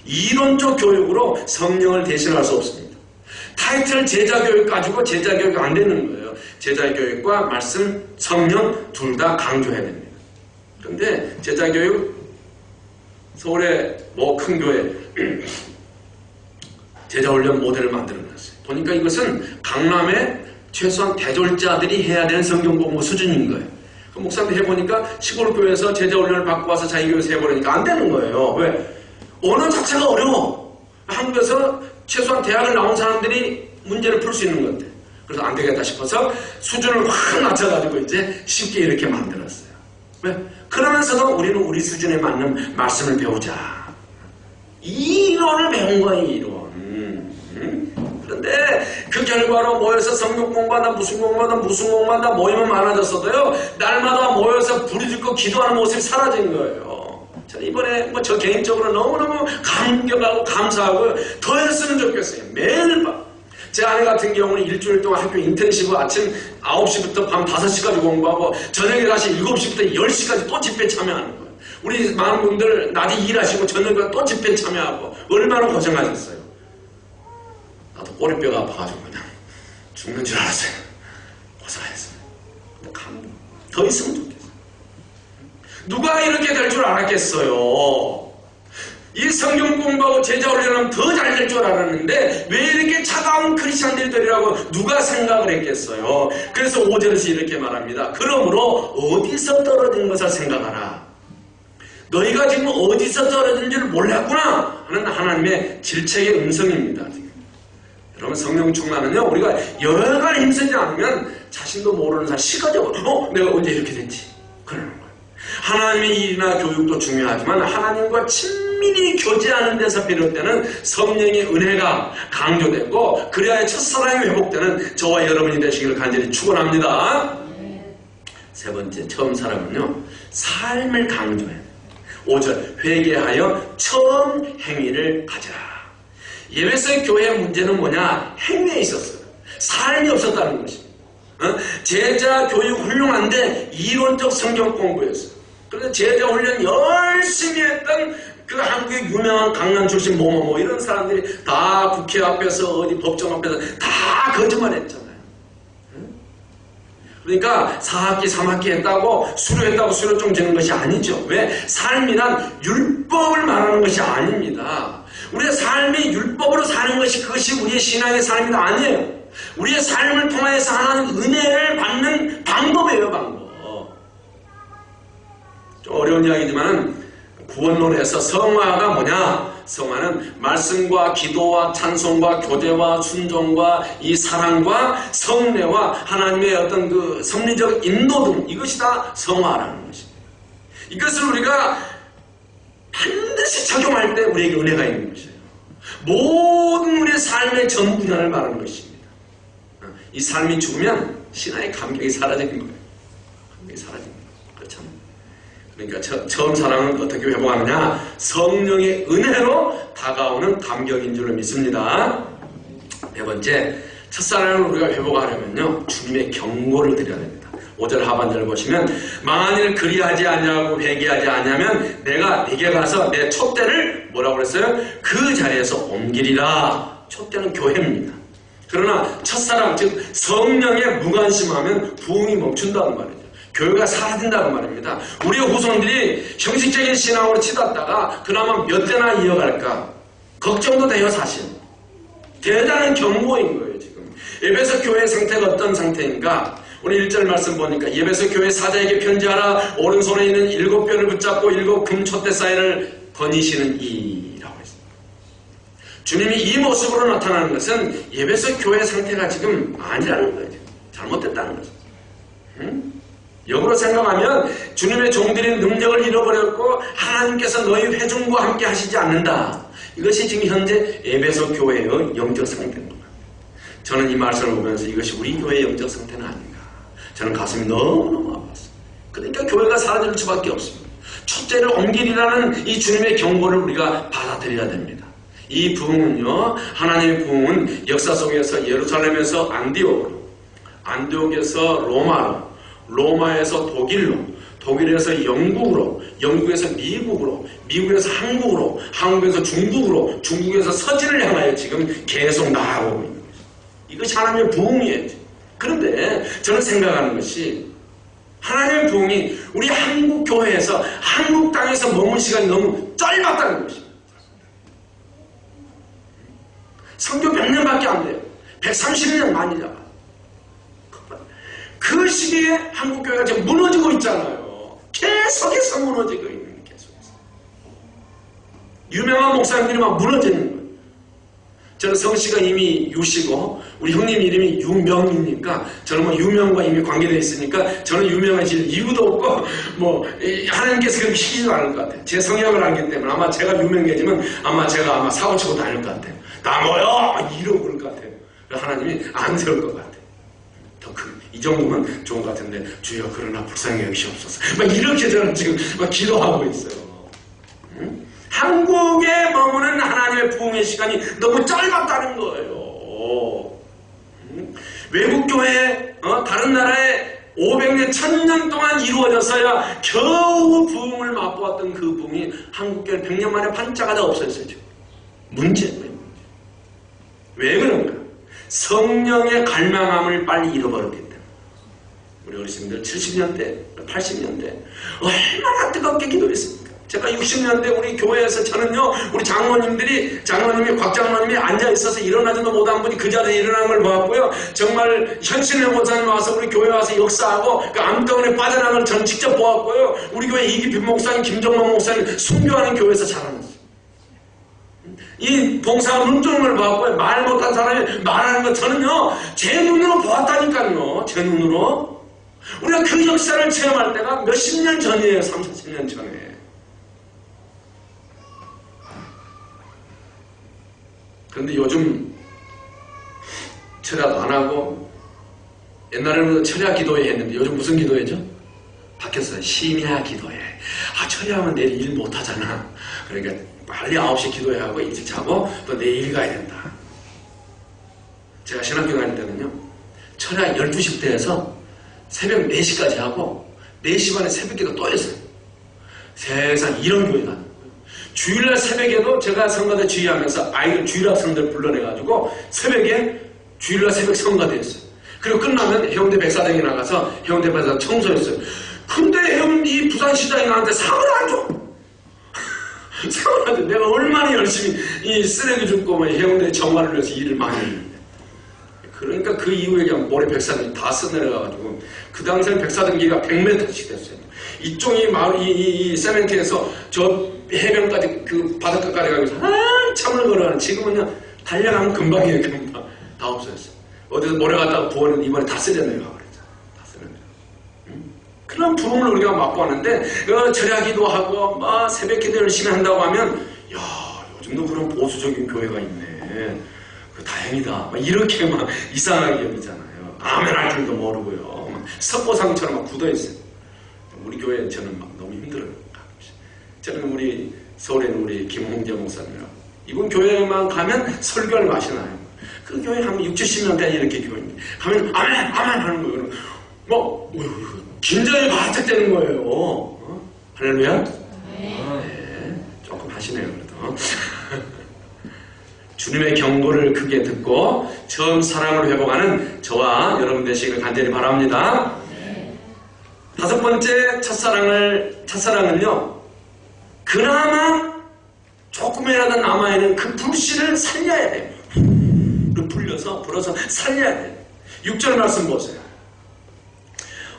이론적 교육으로 성령을 대신할 수 없습니다. 타이틀 제자교육 가지고 제자교육 안 되는 거예요. 제자교육과 말씀, 성령 둘 다 강조해야 됩니다. 그런데 제자교육 서울의 큰 교회 제자훈련 모델을 만들어 놨어요. 보니까 이것은 강남의 최소한 대졸자들이 해야 되는 성경 공부 수준인 거예요. 그 목사님들 해보니까 시골 교회에서 제자훈련을 받고 와서 자기 교회에서 해보려니까 안 되는 거예요. 왜? 언어 자체가 어려워. 한국에서 최소한 대학을 나온 사람들이 문제를 풀 수 있는 건데 그래서 안 되겠다 싶어서 수준을 확 낮춰가지고 이제 쉽게 이렇게 만들었어요. 왜? 그러면서도 우리는 우리 수준에 맞는 말씀을 배우자. 이론을 배운 거예요, 이론. 그런데 그 결과로 모여서 성경 공부하다 무슨 공부하다 모이면 많아졌어도요, 날마다 모여서 부르짖고 기도하는 모습이 사라진 거예요. 저는 이번에 저 개인적으로 너무너무 감격하고 감사하고 더 했으면 좋겠어요. 매일 밤. 제 아내 같은 경우는 일주일 동안 학교 인텐시브 아침 9시부터 밤 5시까지 공부하고 저녁에 다시 7시부터 10시까지 또 집회 참여하는 거예요. 우리 많은 분들 낮에 일하시고 저녁에 또 집회 참여하고 얼마나 고생하셨어요. 나도 꼬리뼈가 아파가지고 그냥 죽는 줄 알았어요. 고생했어요. 근데 더 있으면 좋겠어요. 누가 이렇게 될 줄 알았겠어요. 이 성경 공부하고 제자 훈련하면 더 잘 될 줄 알았는데 왜 이렇게 차가운 크리스찬들이 되리라고 누가 생각을 했겠어요. 그래서 5절에서 이렇게 말합니다. 그러므로 어디서 떨어진 것을 생각하라. 너희가 지금 어디서 떨어진지를 몰랐구나 하는 하나님의 질책의 음성입니다. 여러분, 성령 충만은요, 우리가 여러가지 힘쓰지 않으면 자신도 모르는 사람 시가적으로 내가 언제 이렇게 됐지? 그러는 거예요. 하나님의 일이나 교육도 중요하지만 하나님과 친밀히 교제하는 데서 비롯되는 성령의 은혜가 강조되고 그래야 첫사랑이 회복되는 저와 여러분이 되시기를 간절히 축원합니다. 세 번째, 처음 사랑은요, 삶을 강조해요. 5절, 회개하여 처음 행위를 가지라. 예배소의 교회의 문제는 뭐냐? 행위에 있었어요. 삶이 없었다는 것입니다. 제자 교육 훌륭한데 이론적 성경 공부였어요. 그래서 제자 훈련 열심히 했던 그 한국의 유명한 강남 출신 뭐뭐뭐 이런 사람들이 다 국회 앞에서 어디 법정 앞에서 다 거짓말했잖아요. 그러니까 4학기 3학기 했다고 수료했다고 수료증 주는 것이 아니죠. 왜? 삶이란 율법을 말하는 것이 아닙니다. 우리의 삶이 율법으로 사는 것이 그것이 우리의 신앙의 삶이 아니에요. 우리의 삶을 통해서 하나님 은혜를 받는 방법이에요, 방법. 좀 어려운 이야기지만 구원론에서 성화가 뭐냐? 성화는 말씀과 기도와 찬송과 교제와 순종과 이 사랑과 성례와 하나님의 어떤 그 섭리적 인도 등 이것이 다 성화라는 것입니다. 이것을 우리가 반드시 적용할 때 우리에게 은혜가 있는 것이에요. 모든 우리의 삶의 전 분야를 말하는 것입니다. 이 삶이 죽으면 신앙의 감격이 사라지는 거예요. 감격이 사라지는 거예요. 그렇잖아요. 그러니까 처음 사랑은 어떻게 회복하느냐? 성령의 은혜로 다가오는 감격인 줄로 믿습니다. 네 번째, 첫사랑을 우리가 회복하려면요, 주님의 경고를 드려야 됩니다. 5절 하반절을 보시면 만일 그리하지 아니하고 회개하지 아니하면 내가 네게 가서 내 촛대를 뭐라고 그랬어요? 그 자리에서 옮기리라. 촛대는 교회입니다. 그러나 첫사랑 즉 성령에 무관심하면 부흥이 멈춘다는 말이죠. 교회가 사라진다는 말입니다. 우리의 후손들이 형식적인 신앙으로 치닫다가 그나마 몇 대나 이어갈까 걱정도 돼요. 사실 대단한 경고인 거예요. 지금 에베소 교회의 상태가 어떤 상태인가? 오늘 1절 말씀 보니까 에베소 교회 사자에게 편지하라. 오른손에 있는 7뼈를 붙잡고 7 금촛대 사이를 거니시는 이라고 했습니다. 주님이 이 모습으로 나타나는 것은 에베소 교회 상태가 지금 아니라는 거예요. 잘못됐다는 거죠. 역으로 생각하면 주님의 종들이 능력을 잃어버렸고 하나님께서 너희 회중과 함께 하시지 않는다. 이것이 지금 현재 에베소 교회의 영적 상태입니다. 저는 이 말씀을 보면서 이것이 우리 교회의 영적 상태는 아닌가. 저는 가슴이 너무너무 아팠어요. 그러니까 교회가 사라질 수밖에 없습니다. 촛대를 옮기리라는 이 주님의 경고를 우리가 받아들여야 됩니다. 이 부흥은요, 하나님의 부흥은 역사 속에서 예루살렘에서 안디옥으로, 안디옥에서 로마로, 로마에서 독일로, 독일에서 영국으로, 영국에서 미국으로, 미국에서 한국으로, 한국에서 중국으로, 중국에서 서진을 향하여 지금 계속 나아가고 있는 것입니다. 이것이 하나님의 부흥이에요. 그런데 저는 생각하는 것이 하나님의 부흥이 우리 한국 교회에서 한국 땅에서 머문 시간이 너무 짧았다는 것입니다. 성교 몇 년밖에 안 돼요. 130년 많이 잡아. 그 시기에 한국교회가 지금 무너지고 있잖아요. 계속해서 무너지고 있는, 계속해서. 유명한 목사님들이 막 무너지는 거예요. 저는 성씨가 이미 유씨고 우리 형님 이름이 유명이니까 저는 뭐 유명과 이미 관계되어 있으니까 저는 유명해질 이유도 없고 뭐 하나님께서 그렇게 시키지도 않을 것 같아요. 제 성향을 알기 때문에 아마 제가 유명해지면 제가 아마 사고치고 다닐 것 같아요. 나 뭐야? 이러고 그럴 것 같아요. 하나님이 안 세울 것 같아요. 이 정도면 좋은 것 같은데 주여 그러나 불쌍히 여기시옵소서. 막 이렇게 저는 지금 막 기도하고 있어요. 응? 한국에 머무는 하나님의 부흥의 시간이 너무 짧았다는 거예요. 응? 외국 교회, 다른 나라에 500년, 1000년 동안 이루어졌어야 겨우 부흥을 맛보았던 그 부흥이 한국 교회 100년 만에 반짝하다 없어졌어요. 문제예요. 왜 그런가? 성령의 갈망함을 빨리 잃어버렸기 때문에. 우리 어르신들 70년대, 80년대 얼마나 뜨겁게 기도했습니까? 제가 60년대 우리 교회에서 저는요, 우리 장로님이 곽 장로님이 앉아있어서 일어나지도 못한 분이 그 자리에 일어나는 걸 보았고요. 정말 현신의 목사님 와서 우리 교회 와서 역사하고 그 암덩어리에 빠져나간 걸 저는 직접 보았고요. 우리 교회 이기필 목사님, 김정만 목사님 순교하는 교회에서 자라났어요. 이 봉사가 눈뜨는 걸 봤고요. 말 못한 사람이 말하는 거 저는요, 제 눈으로 보았다니까요. 제 눈으로. 우리가 그 역사를 체험할 때가 몇십 년 전이에요. 30, 40년 전에. 그런데 요즘 철야도 안 하고, 옛날에는 철야 기도회 했는데 요즘 무슨 기도회죠? 바뀌었어요. 심야 기도회. 철야하면 내일 일 못하잖아. 그러니까 빨리 9시 기도회 하고 일찍 자고 또 내일 가야 된다. 제가 신학교 다닐 때는요, 철야 12시부터 새벽 4시까지 하고 4시 반에 새벽기도 또 했어요. 세상 이런 교회가. 주일날 새벽에도 제가 성가대 지휘하면서 아이들 주일학생들 불러내가지고 새벽에 주일날 새벽 성가대 했어요. 그리고 끝나면 해운대 백사장에 나가서 해운대 백사장 청소했어요. 근데 이 부산시장이 나한테 상을 안 줘. 상을 안 줘. 내가 얼마나 열심히 이 쓰레기 줍고 뭐 해운대 정화를 위해서 일을 많이 했는데. 그러니까 그 이후에 그냥 모래 백사장이 다 써내려가가지고 그 당시에는 백사장 길이가 100m씩 됐어요. 이쪽이 마을 이 세멘트에서 저 해변까지 그 바닷가까지 가면서 한참을 걸어가는. 지금은요 달려가면 금방이에요. 금방 다 없어졌어요. 어디서 모래 갖다가 부었는데 이번에 다 쓸려내려가 그랬죠. 다 쓸려내려. 그런 부흥을 우리가 맛보았는데 절야기도 하고 막 새벽 기도 열심히 한다고 하면 야 요즘도 그런 보수적인 교회가 있네. 다행이다. 막 이렇게 막 이상하게 여기잖아요. 아멘 할 줄도 모르고요. 막 석고상처럼 막 굳어있어요. 우리 교회 저는 막 너무 힘들어요. 저는 우리 서울에 있는 우리 김홍재 목사님이라고. 이분 교회만 가면 설교할 맛이 나요. 그 교회 하면 60, 70년 대 이렇게 교회인데 가면 아멘 아멘 하는 거예요. 뭐 긴장이 바짝 되는 거예요. 할렐루야? 네. 조금 하시네요 그래도. 주님의 경고를 크게 듣고 처음 사랑을 회복하는 저와 여러분 되시길 간절히 바랍니다. 다섯 번째 첫사랑은요, 그나마 조금이라도 남아있는 그 불씨를 살려야 돼요. 불어서 살려야 돼요. 6절 말씀 보세요.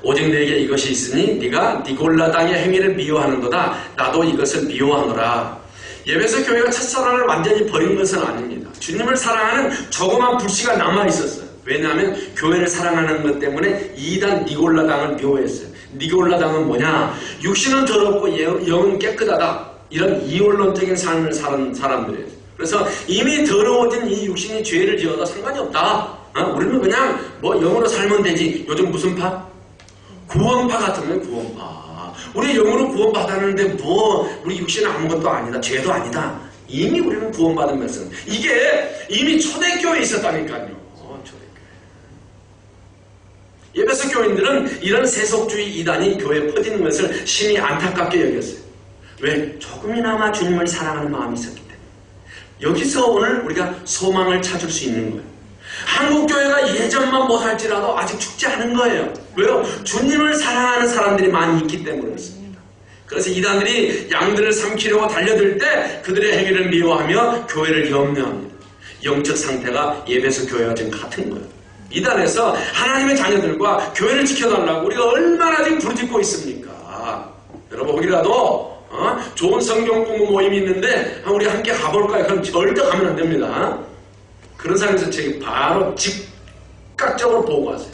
오직 내게 이것이 있으니 네가 니골라 땅의 행위를 미워하는도다. 나도 이것을 미워하노라. 에베소 교회가 첫사랑을 완전히 버린 것은 아닙니다. 주님을 사랑하는 조그만 불씨가 남아있었어요. 왜냐하면 교회를 사랑하는 것 때문에 이단 니골라 당을 미워했어요. 니골라 당은 뭐냐? 육신은 더럽고 영은 깨끗하다. 이런 이원론적인 삶을 사는 사람들이에요. 그래서 이미 더러워진 이 육신이 죄를 지어도 상관이 없다. 우리는 그냥 뭐 영으로 살면 되지. 요즘 무슨 파? 구원파 같은 거예요. 구원파. 우리 영으로 구원받았는데 뭐 우리 육신은 아무것도 아니다. 죄도 아니다. 이미 우리는 구원받은 것은 이게 이미 초대교회에 있었다니까요. 초대교회. 에베소 교인들은 이런 세속주의 이단이 교회에 퍼지는 것을 심히 안타깝게 여겼어요. 왜? 조금이나마 주님을 사랑하는 마음이 있었기 때문에. 여기서 오늘 우리가 소망을 찾을 수 있는 거예요. 한국교회가 예전만 못할지라도 아직 죽지 않은 거예요. 왜요? 주님을 사랑하는 사람들이 많이 있기 때문에 그렇습니다. 그래서 이단들이 양들을 삼키려고 달려들 때 그들의 행위를 미워하며 교회를 염려합니다. 영적 상태가 에베소 교회와 지금 같은 거예요. 이단에서 하나님의 자녀들과 교회를 지켜달라고 우리가 얼마나 지금 부르짖고 있습니까? 여러분 혹이라도 좋은 성경 공부 모임이 있는데 우리 함께 가볼까요? 그럼 절대 가면 안 됩니다. 그런 사람에서 저희 바로 즉각적으로 보고하세요.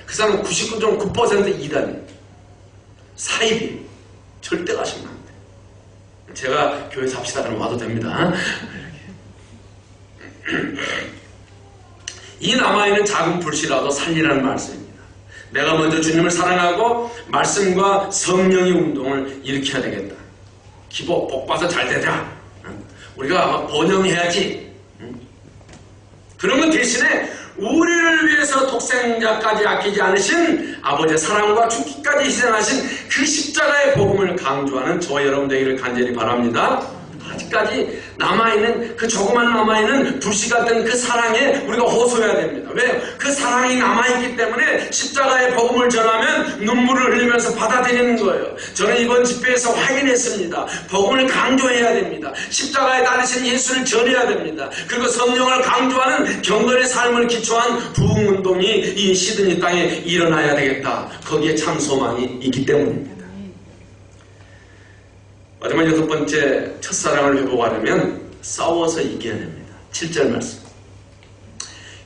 그 사람은 99.9% 이단이에요. 사입이에요. 절대 가시면 안 돼요. 제가 교회에서 합시다 그러면 와도 됩니다. 이 남아있는 작은 불씨라도 살리라는 말씀입니다. 내가 먼저 주님을 사랑하고 말씀과 성령의 운동을 일으켜야 되겠다. 기복 복받아 잘 되자. 우리가 번영해야지. 그런 것 대신에 우리를 위해서 독생자까지 아끼지 않으신 아버지의 사랑과 죽기까지 희생하신 그 십자가의 복음을 강조하는 저와 여러분 되기를 간절히 바랍니다. 아직까지 남아있는 그 조그만 남아있는 불씨 같은 그 사랑에 우리가 호소해야 됩니다. 왜요? 그 사랑이 남아있기 때문에 십자가의 복음을 전하면 눈물을 흘리면서 받아들이는 거예요. 저는 이번 집회에서 확인했습니다. 복음을 강조해야 됩니다. 십자가에 달리신 예수를 전해야 됩니다. 그리고 성령을 강조하는 경건의 삶을 기초한 부흥운동이 이 시드니 땅에 일어나야 되겠다. 거기에 참 소망이 있기 때문입니다. 마지막 6번째, 첫사랑을 회복하려면 싸워서 이겨야 됩니다. 7절 말씀.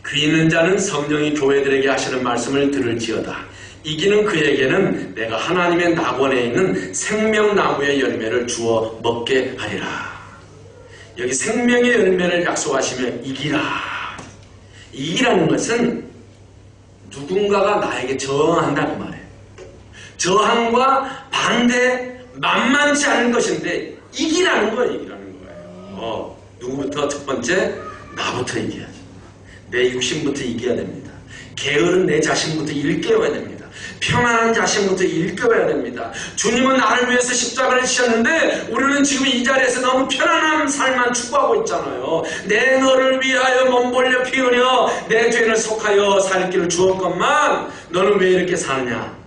귀 있는 자는 성령이 교회들에게 하시는 말씀을 들을지어다. 이기는 그에게는 내가 하나님의 낙원에 있는 생명나무의 열매를 주어 먹게 하리라. 여기 생명의 열매를 약속하시며 이기라. 이기라는 것은 누군가가 나에게 저항한다는 말이에요. 저항과 반대, 만만치 않은 것인데 이기라는 거예요. 이기라는 거예요. 누구부터? 첫 번째, 나부터 이겨야죠. 내 육신부터 이겨야 됩니다. 게으른 내 자신부터 일깨워야 됩니다. 평안한 자신부터 일깨워야 됩니다. 주님은 나를 위해서 십자가를 지셨는데 우리는 지금 이 자리에서 너무 편안한 삶만 추구하고 있잖아요. 내 너를 위하여 몸 벌려 피 흘려 내 죄를 속하여 살 길을 주었건만 너는 왜 이렇게 사느냐?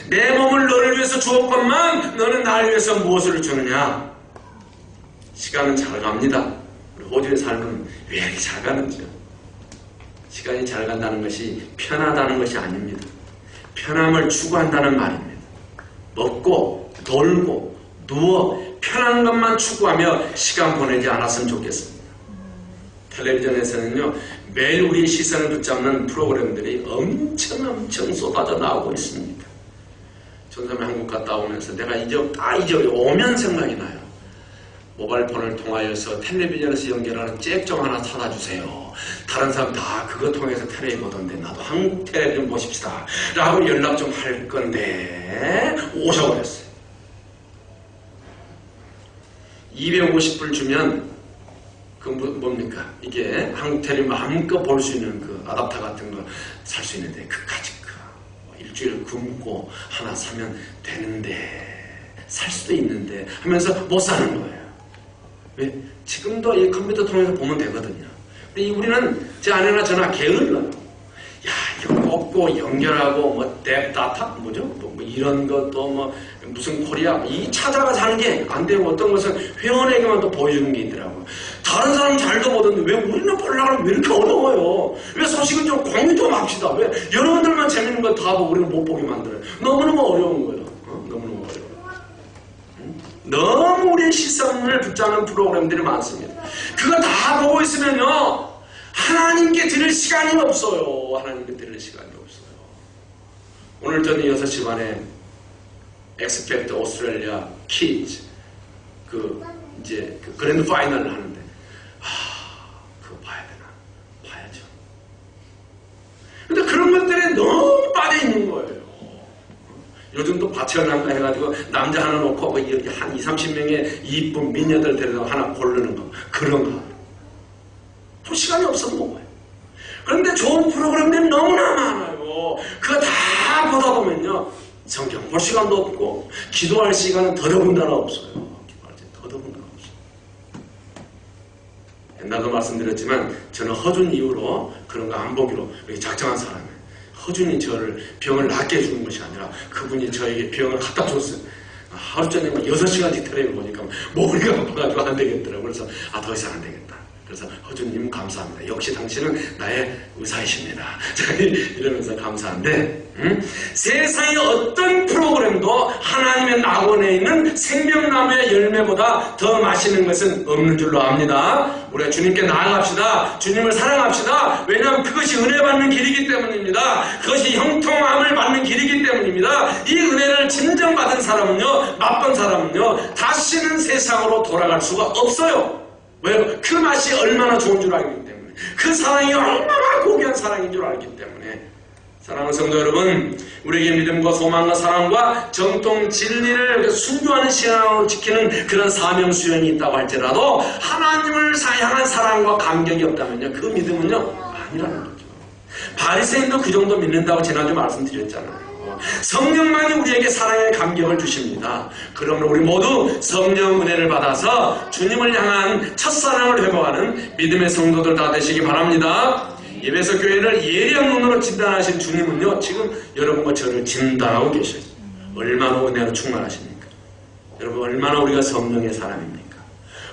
내 몸을 너를 위해서 주었건만 너는 나를 위해서 무엇을 주느냐? 시간은 잘 갑니다. 우리 호주의 삶은 왜 이렇게 잘 가는지요? 시간이 잘 간다는 것이 편하다는 것이 아닙니다. 편함을 추구한다는 말입니다. 먹고 놀고 누워 편한 것만 추구하며 시간 보내지 않았으면 좋겠습니다. 텔레비전에서는요 매일 우리의 시선을 붙잡는 프로그램들이 엄청 쏟아져 나오고 있습니다. 전섬에 한국 갔다 오면서 내가 이 지역에 오면 생각이 나요. 모바일 폰을 통하여서 텔레비전에서 연결하는 잭좀 하나 사다 주세요. 다른 사람 다 그거 통해서 텔레비 보던데 나도 한국 텔레비전 보십시다 라고 연락 좀 할 건데 오셔버렸어요. 250불 주면 그 뭡니까? 이게 한국 텔레비 마음껏 볼 수 있는 그 아답터 같은 거 살 수 있는데 그까짓 거 일주일 굶고 하나 사면 되는데 살 수도 있는데 하면서 못 사는 거예요. 왜? 지금도 이 컴퓨터 통해서 보면 되거든요. 근데 우리는 제 아내나 저나 게을러요. 야 이거 꽂고 연결하고 뭐 뎁다타 뭐죠? 뭐 이런 것도 뭐 무슨 코리아 이 찾아가서 하는 게 안 되고 어떤 것은 회원에게만 또 보여주는 게 있더라고요. 다른 사람 잘도 보던데 왜 우리는 보려고 왜 이렇게 어려워요? 왜 소식은 좀 공유 좀 합시다. 왜 여러분들만 재밌는 거 다 보고 우리는 못 보게 만들어요? 너무너무 어려운 거예요. 너무너무 어려워요. 너무 우리의 시선을 붙잡는 프로그램들이 많습니다. 그거 다 보고 있으면요 하나님께 드릴 시간이 없어요. 하나님께 드릴 시간이 없어요. 오늘 저는 6시 반에 엑스펙트 오스트레일리아 키즈 이제 그 그랜드 파이널을 하는데 그거 봐야 되나? 봐야죠. 근데 그런 것들에 너무 빠져있는 거예요. 요즘 또 바치어난가 해가지고 남자 하나 놓고 한 20-30명의 이쁜 미녀들 데려다 하나 고르는 거 그런 거 볼 시간이 없어서 못 봐요. 그런데 좋은 프로그램들이 너무나 많아요. 그거 다 보다 보면요 성경 볼 시간도 없고 기도할 시간은 더더군다나 없어요. 기도할 때 더더군다나 없어요. 옛날도 말씀드렸지만 저는 허준 이후로 그런 거 안 보기로 이렇게 작정한 사람이에요. 허준이 저를 병을 낫게 해주는 것이 아니라 그분이 저에게 병을 갖다 줬어요. 하루 전에 6시간씩 텔레비 보니까 머리가 아파가지고 안 되겠더라고요. 그래서 더 이상 안 되겠다. 그래서 허준님 감사합니다. 역시 당신은 나의 의사이십니다. 이러면서 감사한데 세상의 어떤 프로그램도 하나님의 낙원에 있는 생명나무의 열매보다 더 맛있는 것은 없는 줄로 압니다. 우리가 주님께 나아갑시다. 주님을 사랑합시다. 왜냐하면 그것이 은혜 받는 길이기 때문입니다. 그것이 형통함을 받는 길이기 때문입니다. 이 은혜를 진정받은 사람은요, 맛본 사람은요, 다시는 세상으로 돌아갈 수가 없어요. 왜요? 그 맛이 얼마나 좋은 줄 알기 때문에, 그 사랑이 얼마나 고귀한 사랑인 줄 알기 때문에. 사랑하는 성도 여러분, 우리에게 믿음과 소망과 사랑과 정통 진리를 순종하는 신앙으로 지키는 그런 사명 수연이 있다고 할지라도 하나님을 향한 사랑과 감격이 없다면요, 그 믿음은요 아니라는 거죠. 바리새인도 그 정도 믿는다고 지난주 말씀드렸잖아요. 성령만이 우리에게 사랑의 감격을 주십니다. 그러므로 우리 모두 성령 은혜를 받아서 주님을 향한 첫사랑을 회복하는 믿음의 성도들 다 되시기 바랍니다. 예배소 교회를 예리한 눈으로 진단하신 주님은요, 지금 여러분과 저를 진단하고 계셔요. 얼마나 은혜로 충만하십니까? 여러분, 얼마나 우리가 성령의 사람입니까?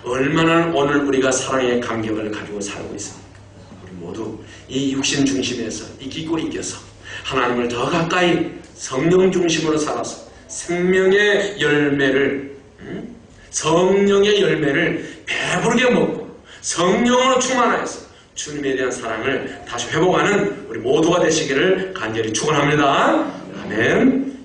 얼마나 오늘 우리가 사랑의 감격을 가지고 살고 있습니까? 우리 모두 이 육신 중심에서 이기고 이겨서 하나님을 더 가까이 성령 중심으로 살아서 생명의 열매를, 성령의 열매를 배부르게 먹고 성령으로 충만하여서 주님에 대한 사랑을 다시 회복하는 우리 모두가 되시기를 간절히 축원합니다. 아멘.